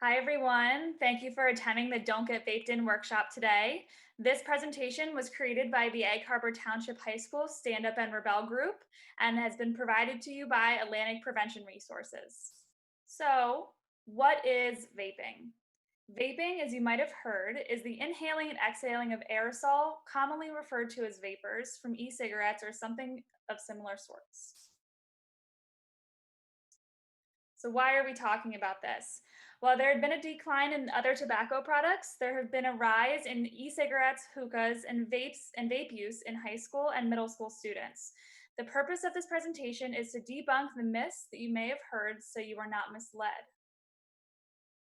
Hi, everyone. Thank you for attending the Don't Get Vaped In workshop today. This presentation was created by the Egg Harbor Township High School Stand Up and Rebel group and has been provided to you by Atlantic Prevention Resources. So, what is vaping? Vaping, as you might have heard, is the inhaling and exhaling of aerosol, commonly referred to as vapors, from e cigarettes or something of similar sorts. So, why are we talking about this? While there had been a decline in other tobacco products, there have been a rise in e cigarettes, hookahs, and vapes and vape use in high school and middle school students. The purpose of this presentation is to debunk the myths that you may have heard so you are not misled.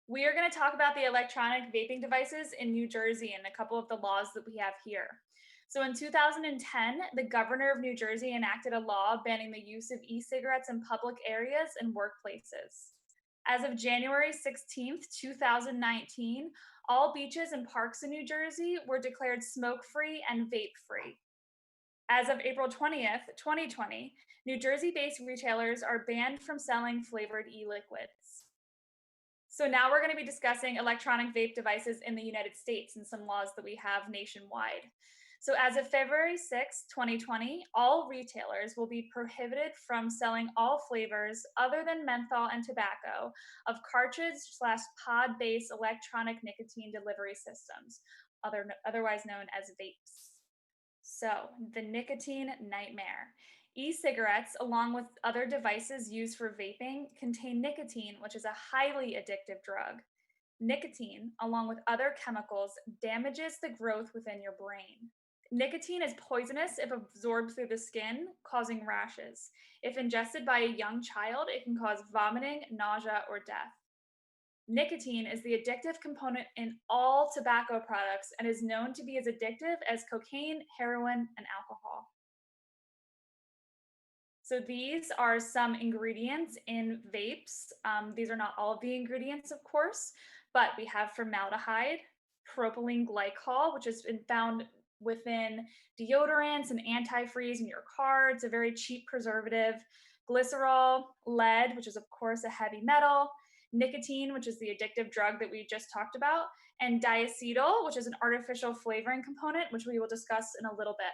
We are going to talk about the electronic vaping devices in New Jersey and a couple of the laws that we have here. So in 2010, the governor of New Jersey enacted a law banning the use of e cigarettes in public areas and workplaces. As of January 16th, 2019, all beaches and parks in New Jersey were declared smoke free and vape free. As of April 20th, 2020, New Jersey based retailers are banned from selling flavored e liquids. So now we're going to be discussing electronic vape devices in the United States and some laws that we have nationwide. So as of February 6, 2020, all retailers will be prohibited from selling all flavors other than menthol and tobacco of cartridge/pod-based electronic nicotine delivery systems, otherwise known as vapes. So, the nicotine nightmare. E cigarettes, along with other devices used for vaping, contain nicotine, which is a highly addictive drug. Nicotine, along with other chemicals, damages the growth within your brain. Nicotine is poisonous if absorbed through the skin, causing rashes. If ingested by a young child, it can cause vomiting, nausea, or death. Nicotine is the addictive component in all tobacco products and is known to be as addictive as cocaine, heroin, and alcohol. So these are some ingredients in vapes. These are not all of the ingredients, of course, but we have formaldehyde, propylene glycol, which has been found within deodorants and antifreeze in your car. It's a very cheap preservative. Glycerol, lead, which is of course a heavy metal, nicotine, which is the addictive drug that we just talked about, and diacetyl, which is an artificial flavoring component, which we will discuss in a little bit.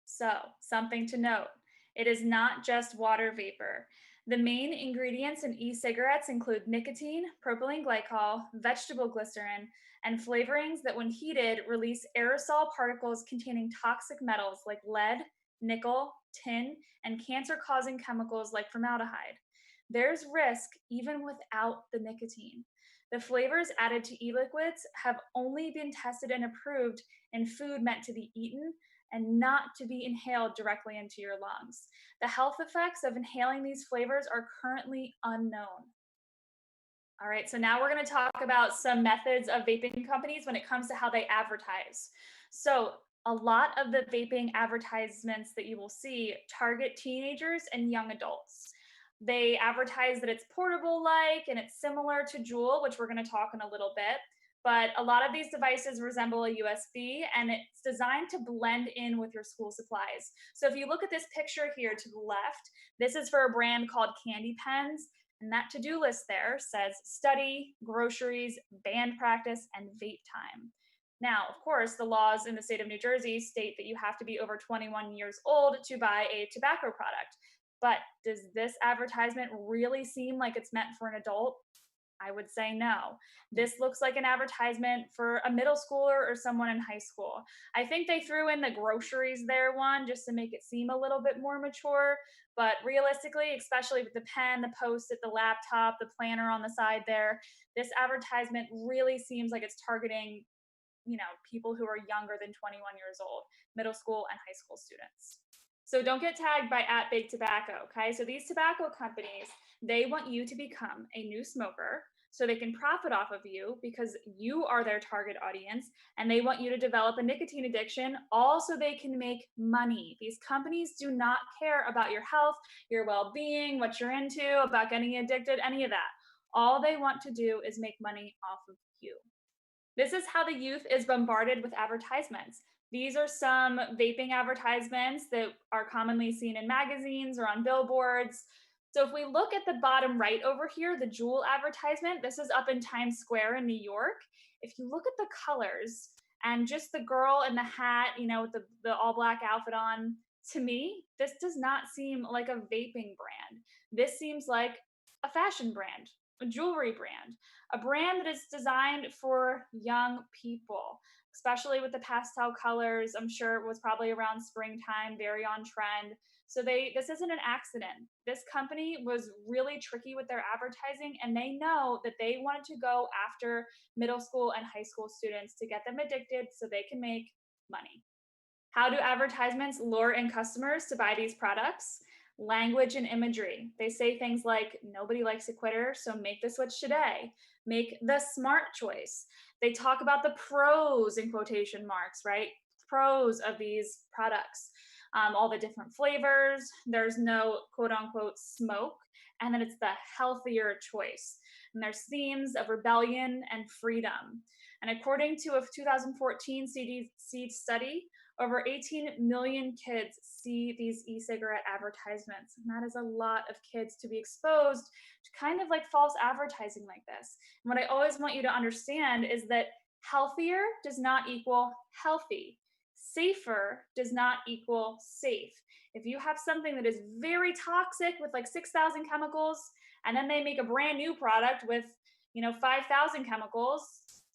So, something to note, it is not just water vapor. The main ingredients in e cigarettes include nicotine, propylene glycol, vegetable glycerin, and flavorings that, when heated, release aerosol particles containing toxic metals like lead, nickel, tin, and cancer causing chemicals like formaldehyde. There's risk even without the nicotine. The flavors added to e liquids have only been tested and approved in food meant to be eaten and not to be inhaled directly into your lungs. The health effects of inhaling these flavors are currently unknown. All right, so now we're going to talk about some methods of vaping companies when it comes to how they advertise. So, a lot of the vaping advertisements that you will see target teenagers and young adults. They advertise that it's portable like and it's similar to Juul, which we're going to talk in a little bit. But a lot of these devices resemble a USB and it's designed to blend in with your school supplies. So if you look at this picture here to the left, this is for a brand called Candy Pens. And that to-do list there says study, groceries, band practice, and vape time. Now, of course, the laws in the state of New Jersey state that you have to be over 21 years old to buy a tobacco product. But does this advertisement really seem like it's meant for an adult? I would say no. This looks like an advertisement for a middle schooler or someone in high school. I think they threw in the groceries there one just to make it seem a little bit more mature. But realistically, especially with the pen, the post it, the laptop, the planner on the side there, this advertisement really seems like it's targeting, people who are younger than 21 years old, middle school and high school students. So don't get tagged by at Big Tobacco, okay? So these tobacco companies, they want you to become a new smoker so they can profit off of you because you are their target audience and they want you to develop a nicotine addiction all so they can make money. These companies do not care about your health, your well-being, what you're into, about getting addicted, any of that. All they want to do is make money off of you. This is how the youth is bombarded with advertisements. These are some vaping advertisements that are commonly seen in magazines or on billboards. So if we look at the bottom right over here, the Juul advertisement, this is up in Times Square in New York. If you look at the colors and just the girl in the hat, with the all black outfit on, to me, this does not seem like a vaping brand. This seems like a fashion brand, a jewelry brand, a brand that is designed for young people, especially with the pastel colors. I'm sure it was probably around springtime, very on trend. So this isn't an accident. This company was really tricky with their advertising, and they know that they wanted to go after middle school and high school students to get them addicted so they can make money. How do advertisements lure in customers to buy these products? Language and imagery. They say things like, nobody likes a quitter, so make the switch today. Make the smart choice. They talk about the pros in quotation marks, right? Pros of these products. All the different flavors. There's no quote unquote smoke. And then it's the healthier choice. And there's themes of rebellion and freedom. And according to a 2014 CDC study, over 18 million kids see these e-cigarette advertisements. And that is a lot of kids to be exposed to kind of like false advertising like this. And what I always want you to understand is that healthier does not equal healthy. Safer does not equal safe. If you have something that is very toxic with like 6,000 chemicals, and then they make a brand new product with, 5,000 chemicals,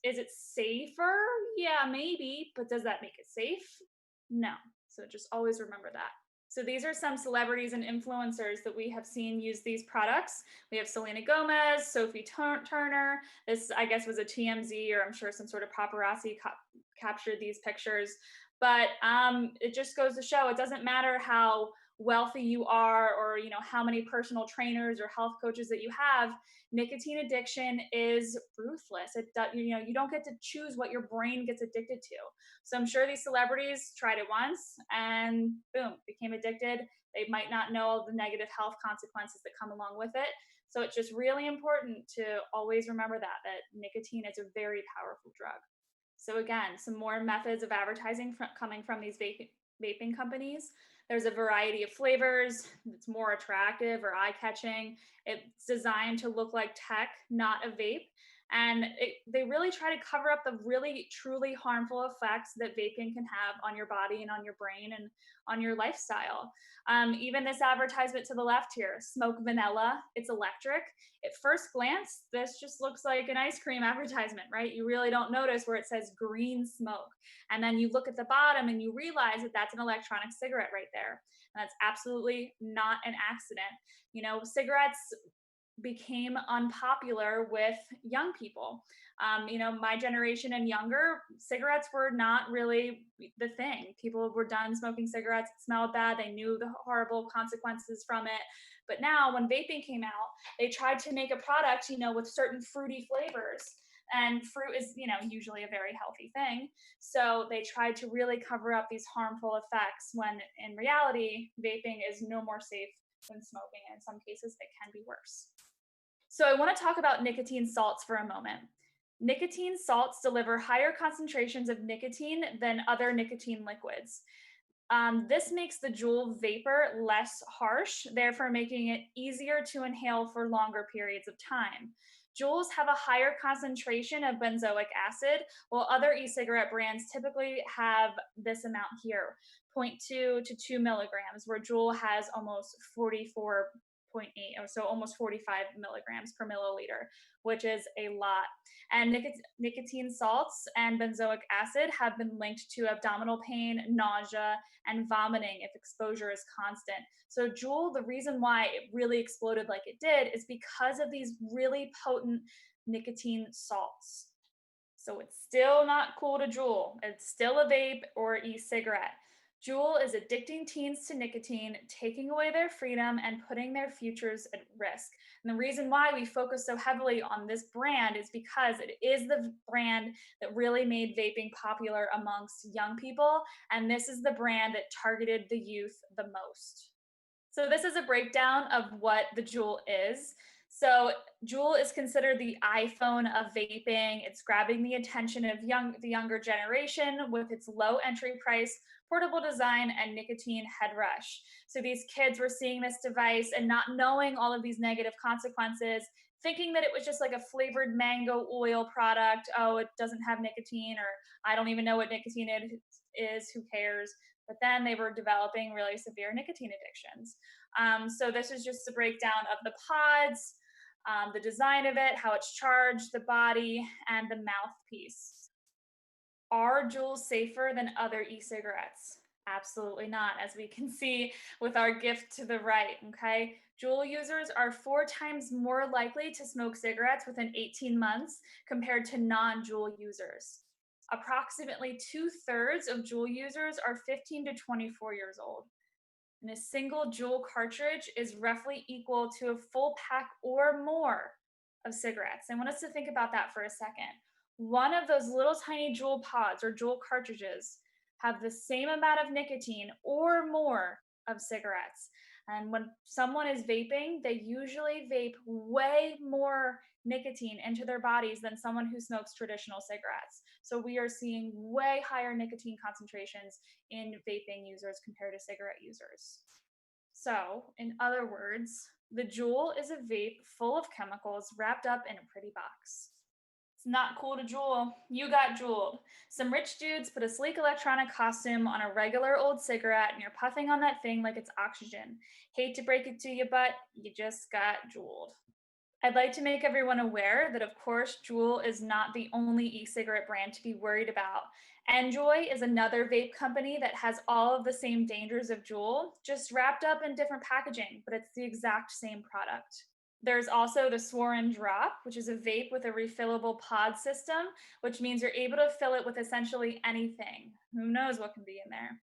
is it safer? Yeah, maybe, but does that make it safe? No. So just always remember that. So these are some celebrities and influencers that we have seen use these products. We have Selena Gomez, Sophie Turner. This, I guess, was a TMZ, or I'm sure some sort of paparazzi captured these pictures. But it just goes to show it doesn't matter how wealthy you are, or how many personal trainers or health coaches that you have. Nicotine addiction is ruthless. You don't get to choose what your brain gets addicted to. So I'm sure these celebrities tried it once and boom, became addicted. They might not know all the negative health consequences that come along with it. So it's just really important to always remember that nicotine is a very powerful drug. So again, some more methods of advertising coming from these vaping companies. There's a variety of flavors. It's more attractive or eye-catching. It's designed to look like tech, not a vape. And they really try to cover up the really, truly harmful effects that vaping can have on your body and on your brain and on your lifestyle. Even this advertisement to the left here, smoke vanilla, it's electric. At first glance, this just looks like an ice cream advertisement, right? You really don't notice where it says green smoke. And then you look at the bottom and you realize that that's an electronic cigarette right there. And that's absolutely not an accident. Cigarettes became unpopular with young people. My generation and younger, cigarettes were not really the thing. People were done smoking cigarettes. It smelled bad. They knew the horrible consequences from it. But now, when vaping came out, they tried to make a product, with certain fruity flavors. And fruit is, usually a very healthy thing. So they tried to really cover up these harmful effects when in reality, vaping is no more safe than smoking. And in some cases, it can be worse. So I want to talk about nicotine salts for a moment. Nicotine salts deliver higher concentrations of nicotine than other nicotine liquids. This makes the Juul vapor less harsh, therefore making it easier to inhale for longer periods of time. Juuls have a higher concentration of benzoic acid, while other e-cigarette brands typically have this amount here, zero point 0.2 to 2 milligrams, where Juul has almost 44.8, or so almost 45 milligrams per milliliter, which is a lot. And nicotine salts and benzoic acid have been linked to abdominal pain, nausea, and vomiting if exposure is constant. So Juul, the reason why it really exploded like it did is because of these really potent nicotine salts. So it's still not cool to Juul. It's still a vape or e-cigarette. Juul is addicting teens to nicotine, taking away their freedom, and putting their futures at risk. And the reason why we focus so heavily on this brand is because it is the brand that really made vaping popular amongst young people. And this is the brand that targeted the youth the most. So this is a breakdown of what the Juul is. So Juul is considered the iPhone of vaping. It's grabbing the attention of the younger generation with its low entry price, portable design, and nicotine head rush. So these kids were seeing this device and not knowing all of these negative consequences, thinking that it was just like a flavored mango oil product. Oh, it doesn't have nicotine, or I don't even know what nicotine is, who cares? But then they were developing really severe nicotine addictions. So this is just a breakdown of the pods, the design of it, how it's charged, the body, and the mouthpiece. Are Juuls safer than other e-cigarettes? Absolutely not, as we can see with our gift to the right, okay? Juul users are 4 times more likely to smoke cigarettes within 18 months compared to non-Juul users. Approximately 2/3 of Juul users are 15 to 24 years old. And a single Juul cartridge is roughly equal to a full pack or more of cigarettes. I want us to think about that for a second. One of those little tiny Juul pods or Juul cartridges have the same amount of nicotine or more of cigarettes. And when someone is vaping, they usually vape way more nicotine into their bodies than someone who smokes traditional cigarettes. So we are seeing way higher nicotine concentrations in vaping users compared to cigarette users. So, in other words, the Juul is a vape full of chemicals wrapped up in a pretty box. It's not cool to Juul. You got Juuled. Some rich dudes put a sleek electronic costume on a regular old cigarette and you're puffing on that thing like it's oxygen. Hate to break it to you, but you just got Juuled. I'd like to make everyone aware that, of course, Juul is not the only e cigarette brand to be worried about. Enjoy is another vape company that has all of the same dangers of Juul, just wrapped up in different packaging, but it's the exact same product. There's also the Swarm Drop, which is a vape with a refillable pod system, which means you're able to fill it with essentially anything. Who knows what can be in there?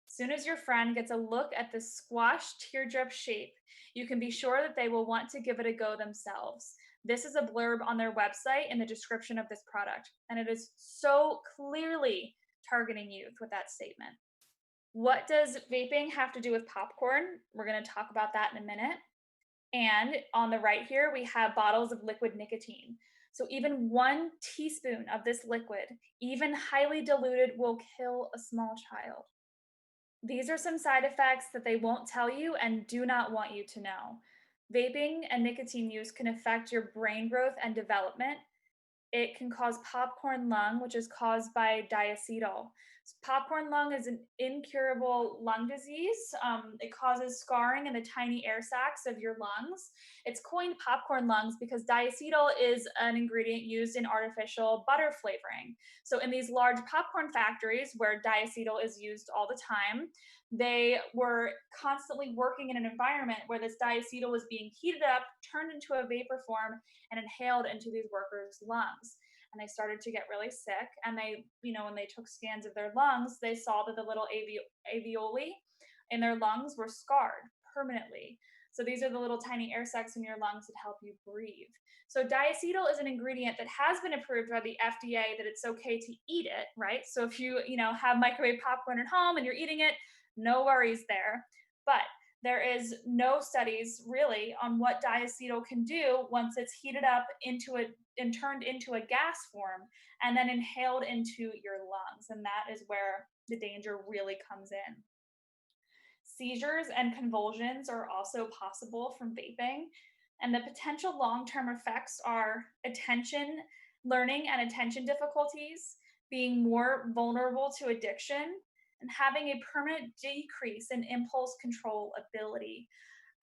As soon as your friend gets a look at the squash teardrop shape, you can be sure that they will want to give it a go themselves. This is a blurb on their website in the description of this product, and it is so clearly targeting youth with that statement. What does vaping have to do with popcorn? We're going to talk about that in a minute. And on the right here, we have bottles of liquid nicotine. So even 1 teaspoon of this liquid, even highly diluted, will kill a small child. These are some side effects that they won't tell you and do not want you to know. Vaping and nicotine use can affect your brain growth and development. It can cause popcorn lung, which is caused by diacetyl. Popcorn lung is an incurable lung disease. It causes scarring in the tiny air sacs of your lungs. It's coined popcorn lungs because diacetyl is an ingredient used in artificial butter flavoring. So, in these large popcorn factories where diacetyl is used all the time, they were constantly working in an environment where this diacetyl was being heated up, turned into a vapor form, and inhaled into these workers' lungs. And they started to get really sick. And they, when they took scans of their lungs, they saw that the little alveoli in their lungs were scarred permanently. So these are the little tiny air sacs in your lungs that help you breathe. So diacetyl is an ingredient that has been approved by the FDA that it's okay to eat it, right? So if you have microwave popcorn at home and you're eating it, no worries there. But there is no studies really on what diacetyl can do once it's heated up into it and turned into a gas form and then inhaled into your lungs. And that is where the danger really comes in. Seizures and convulsions are also possible from vaping. And the potential long-term effects are attention, learning and attention difficulties, being more vulnerable to addiction, and having a permanent decrease in impulse control ability.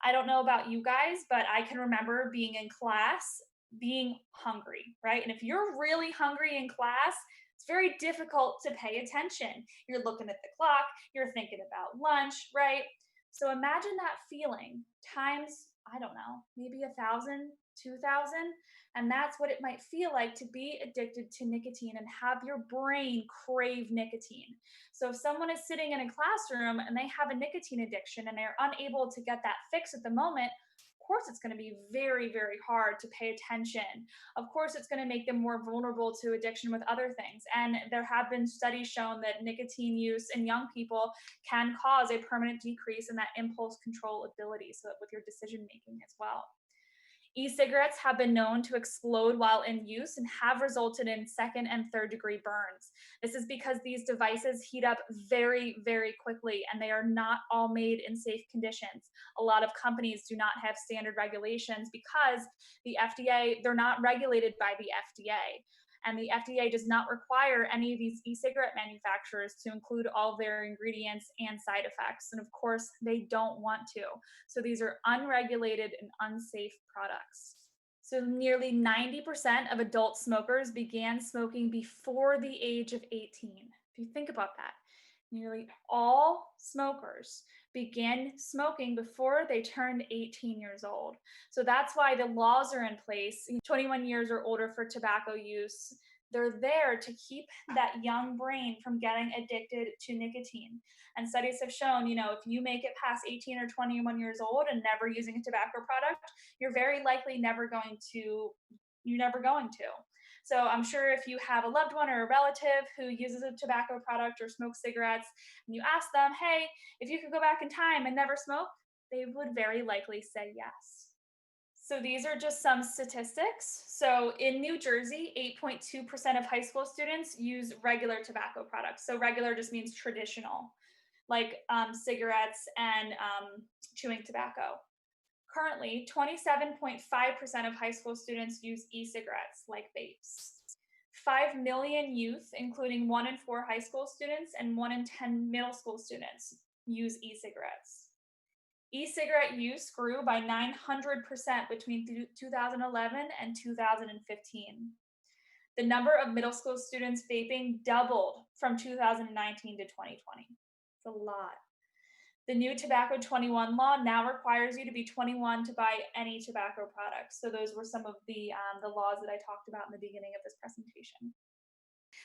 I don't know about you guys, but I can remember being in class, being hungry, right? And if you're really hungry in class, it's very difficult to pay attention. You're looking at the clock, you're thinking about lunch, right? So imagine that feeling times, I don't know, maybe 1,000, 2,000. And that's what it might feel like to be addicted to nicotine and have your brain crave nicotine. So if someone is sitting in a classroom and they have a nicotine addiction and they're unable to get that fix at the moment, of course it's going to be very, very hard to pay attention. Of course, it's going to make them more vulnerable to addiction with other things. And there have been studies shown that nicotine use in young people can cause a permanent decrease in that impulse control ability, so with your decision making as well. E-cigarettes have been known to explode while in use and have resulted in second and third degree burns. This is because these devices heat up very, very quickly and they are not all made in safe conditions. A lot of companies do not have standard regulations because the FDA, they're not regulated by the FDA. And the FDA does not require any of these e cigarette manufacturers to include all their ingredients and side effects. And of course, they don't want to. So these are unregulated and unsafe products. So nearly 90% of adult smokers began smoking before the age of 18. If you think about that, nearly all smokers began smoking before they turned 18 years old. So that's why the laws are in place, 21 years or older for tobacco use. They're there to keep that young brain from getting addicted to nicotine. And studies have shown, if you make it past 18 or 21 years old and never using a tobacco product, you're very likely you're never going to. So I'm sure if you have a loved one or a relative who uses a tobacco product or smokes cigarettes, and you ask them, hey, if you could go back in time and never smoke, they would very likely say yes. So these are just some statistics. So in New Jersey, 8.2% of high school students use regular tobacco products. So regular just means traditional, like cigarettes and chewing tobacco. Currently, 27.5% of high school students use e-cigarettes, like vapes. 5 million youth, including 1 in 4 high school students and 1 in 10 middle school students, use e-cigarettes. E-cigarette use grew by 900% between 2011 and 2015. The number of middle school students vaping doubled from 2019 to 2020. It's a lot. The new Tobacco 21 law now requires you to be 21 to buy any tobacco products. So those were some of the laws that I talked about in the beginning of this presentation.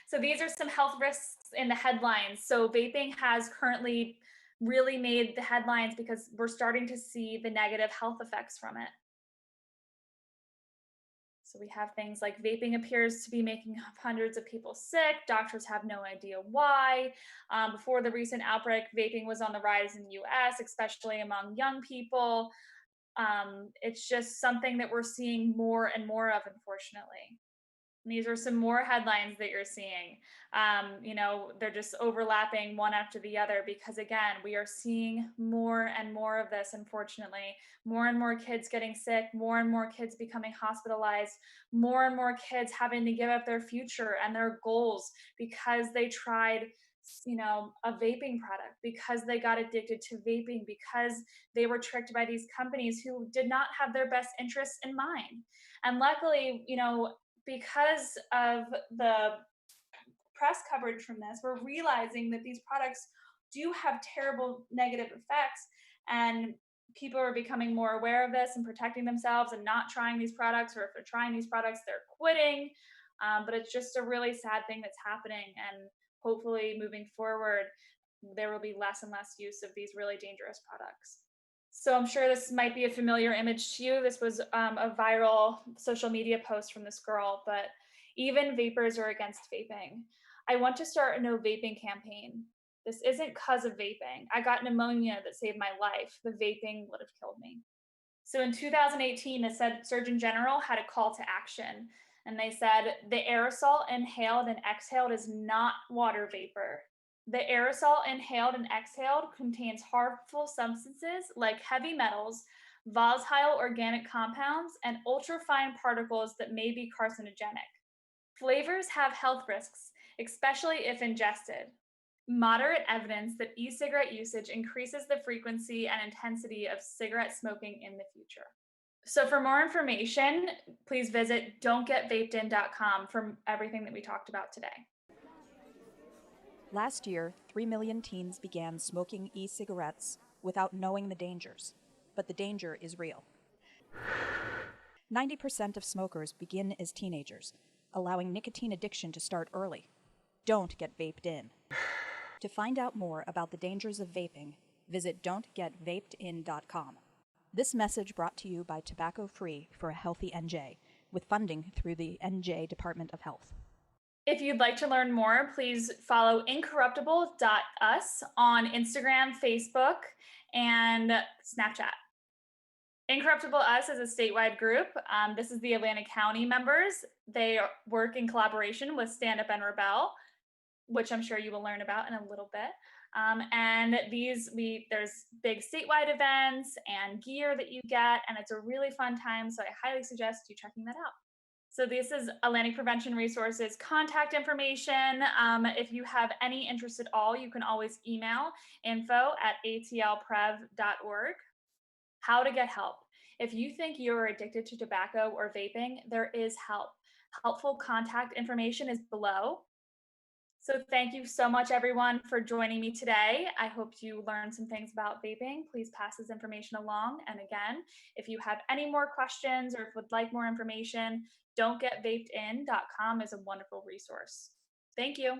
So these are some health risks in the headlines. So vaping has currently really made the headlines because we're starting to see the negative health effects from it. So we have things like vaping appears to be making hundreds of people sick. Doctors have no idea why. Before the recent outbreak, vaping was on the rise in the US, especially among young people. It's just something that we're seeing more and more of, unfortunately. And these are some more headlines that you're seeing. They're just overlapping one after the other because, again, we are seeing more and more of this, unfortunately. More and more kids getting sick, more and more kids becoming hospitalized, more and more kids having to give up their future and their goals because they tried a vaping product, because they got addicted to vaping, because they were tricked by these companies who did not have their best interests in mind. And luckily, because of the press coverage from this, we're realizing that these products do have terrible negative effects, and people are becoming more aware of this and protecting themselves and not trying these products, or if they're trying these products, they're quitting. But it's just a really sad thing that's happening, and hopefully moving forward, there will be less and less use of these really dangerous products. So I'm sure this might be a familiar image to you. This was a viral social media post from this girl, but even vapors are against vaping. I want to start a no vaping campaign. This isn't because of vaping. I got pneumonia that saved my life. The vaping would have killed me. So in 2018, the Surgeon General had a call to action, and they said the aerosol inhaled and exhaled is not water vapor. The aerosol inhaled and exhaled contains harmful substances like heavy metals, volatile organic compounds, and ultrafine particles that may be carcinogenic. Flavors have health risks, especially if ingested. Moderate evidence that e-cigarette usage increases the frequency and intensity of cigarette smoking in the future. So for more information, please visit don'tgetvapedin.com for everything that we talked about today. Last year, 3 million teens began smoking e-cigarettes without knowing the dangers, but the danger is real. 90% of smokers begin as teenagers, allowing nicotine addiction to start early. Don't get vaped in. To find out more about the dangers of vaping, visit don'tgetvapedin.com. This message brought to you by Tobacco Free for a Healthy NJ, with funding through the NJ Department of Health. If you'd like to learn more, please follow incorruptible.us on Instagram, Facebook, and Snapchat. Incorruptible Us is a statewide group. This is the Atlantic County members. Work in collaboration with Stand Up and Rebel, which I'm sure you will learn about in a little bit. And there's big statewide events and gear that you get, and it's a really fun time. So I highly suggest you checking that out. So this is Atlantic Prevention Resources contact information. If you have any interest at all, you can always email info@atlprev.org. How to get help. If you think you're addicted to tobacco or vaping, there is help. Helpful contact information is below. So thank you so much, everyone, for joining me today. I hope you learned some things about vaping. Please pass this information along. And again, if you have any more questions or if would like more information, don'tgetvapedin.com is a wonderful resource. Thank you.